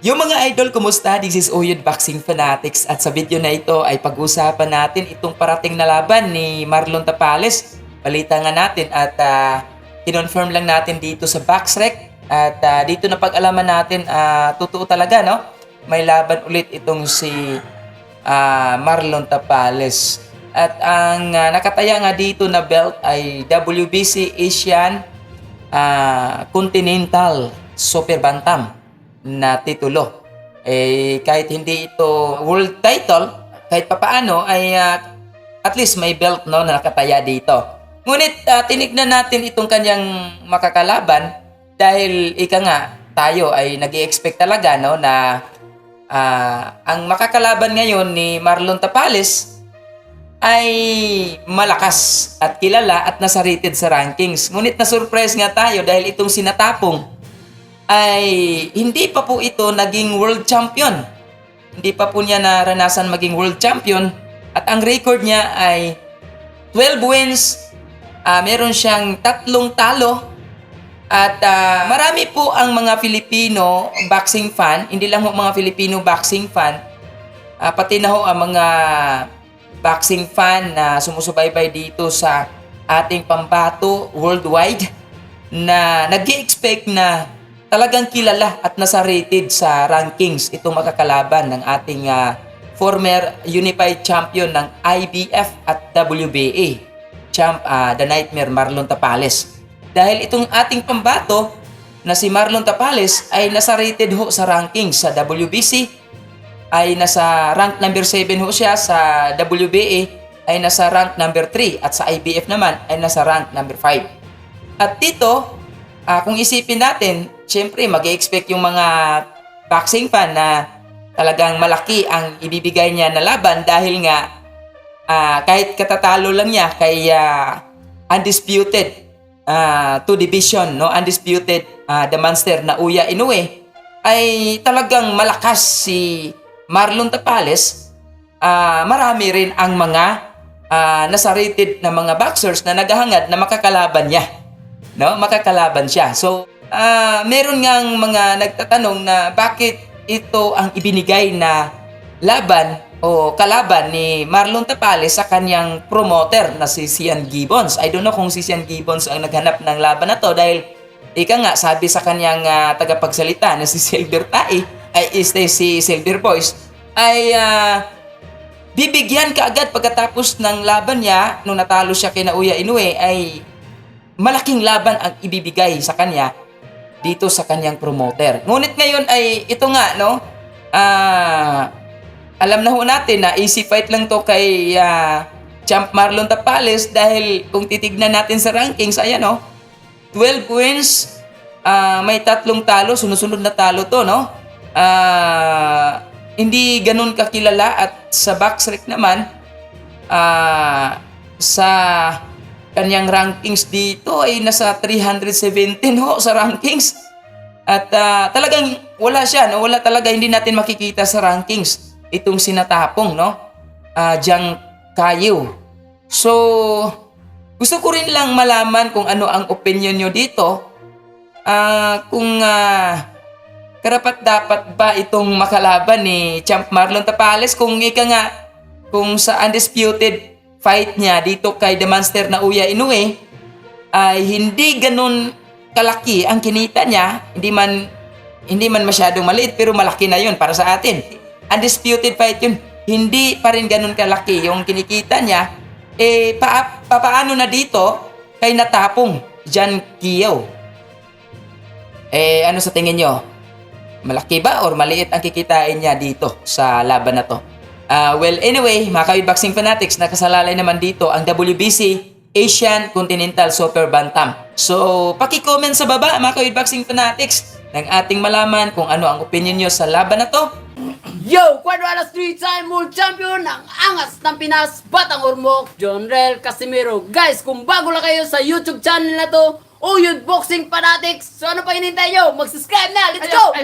Yung mga idol, kumusta? This is Uyod Boxing Fanatics at sa video na ito ay pag-usapan natin itong parating na laban ni Marlon Tapales. Balita nga natin at kinonfirm lang natin dito sa Boxrec at dito na pag-alaman natin totoo talaga, no? May laban ulit itong si Marlon Tapales. At ang nakataya nga dito na belt ay WBC Asian Continental Super Bantam na titulo. Kahit hindi ito world title, kahit papaano ay at least may belt, no, na nakataya dito. Ngunit tinignan natin itong kanyang makakalaban dahil ika nga tayo ay nag-i-expect talaga, no, na ang makakalaban ngayon ni Marlon Tapales ay malakas at kilala at nasa rated sa rankings. Ngunit na-surprise nga tayo dahil itong sinatapong ay hindi pa po ito naging world champion. Hindi pa po niya naranasan maging world champion at ang record niya ay 12 wins, meron siyang 3 talo at marami po ang mga Filipino boxing fan, hindi lang ho mga Filipino boxing fan, pati na ho ang mga boxing fan na sumusubaybay dito sa ating pambato worldwide na nag-i-expect na talagang kilala at nasa rated sa rankings itong makakalaban ng ating former unified champion ng IBF at WBA champ, The Nightmare Marlon Tapales. Dahil itong ating pambato na si Marlon Tapales ay nasa rated ho sa rankings sa WBC, ay nasa rank number 7 ho siya, sa WBA ay nasa rank number 3 at sa IBF naman ay nasa rank number 5. At dito, kung isipin natin, syempre mag-i-expect yung mga boxing fan na talagang malaki ang ibibigay niya na laban dahil nga kahit katatalo lang niya kay undisputed 2 division, no, undisputed the monster na Uya Inoue, ay talagang malakas si Marlon Tapales. Marami rin ang mga nasa rated na mga boxers na naghahangad na makakalaban niya, no, makakalaban siya. So meron ngang mga nagtatanong na bakit ito ang ibinigay na laban o kalaban ni Marlon Tapales sa kanyang promoter na si Sian Gibbons. I don't know kung si Sian Gibbons ang naghanap ng laban na to dahil ika nga sabi sa kanyang tagapagsalita na si Silver Tai ay si Silver Boys ay bibigyan kaagad pagkatapos ng laban niya nung natalo siya kay Uya Inoue, ay malaking laban ang ibibigay sa kanya dito sa kanyang promoter. Ngunit ngayon ay ito nga, no, alam na ho natin na easy fight lang to kay Champ Marlon Tapales dahil kung titignan natin sa rankings, ayan, no, 12 wins, may 3 talo, sunod-sunod na talo to, no. Hindi ganun kakilala at sa Boxrec naman, sa kanyang rankings dito ay nasa 317 ho sa rankings. At talagang wala siya, no? Wala talaga, hindi natin makikita sa rankings itong sinatapong, no? Jiang Kayu. So, gusto ko rin lang malaman kung ano ang opinion nyo dito. Kung karapat-dapat ba itong makalaban ni Champ Marlon Tapales, kung ika nga, kung sa undisputed fight niya dito kay The Monster na Uya Inoue ay hindi ganun kalaki ang kinita niya, hindi man masyadong maliit pero malaki na yun para sa atin. Undisputed fight yun, hindi pa rin ganun kalaki yung kinikita niya. Paano na dito kay natapong Jiang Kayu? Ano sa tingin nyo? Malaki ba or maliit ang kikitain niya dito sa laban na to? Well, anyway, mga Kawid Boxing Fanatics, nakasalalay naman dito ang WBC Asian Continental Super Bantam. So, paki-comment sa baba, mga Kawid Boxing Fanatics, ng ating malaman kung ano ang opinion nyo sa laban na to. Yo! Quadruala 3-time world champion ng angas ng Pinas, Batang Ormoc, John Rel Casimiro. Guys, kung bago lang kayo sa YouTube channel na to, Uyod Boxing Fanatics, so ano pa hinintay nyo? Mag-subscribe na! Let's go!